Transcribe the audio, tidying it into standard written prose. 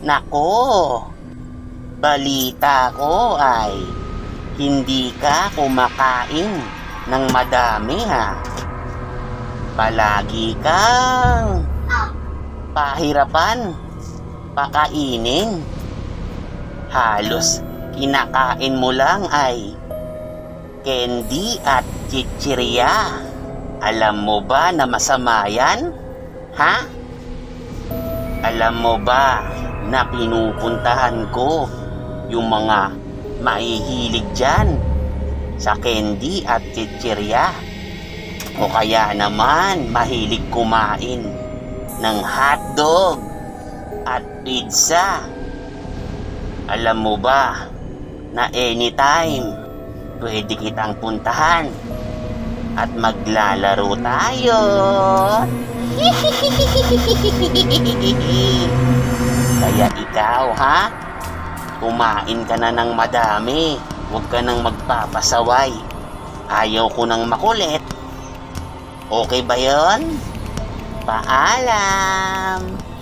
Nako, balita ko ay hindi ka kumakain ng madami ha. Palagi kang pahirapan pakainin. Halos kinakain mo lang ay candy at chichirya. Alam mo ba na masama yan? Ha? Alam mo ba na pinupuntahan ko yung mga mahihilig dyan sa candy at chichirya? O kaya naman mahilig kumain ng hotdog at pizza? Alam mo ba na anytime pwede kitang puntahan at maglalaro tayo? Kaya ikaw ha, kumain ka na ng madami. Huwag ka nang magpapasaway. Ayaw ko nang makulit. Okay ba yon? Paalam!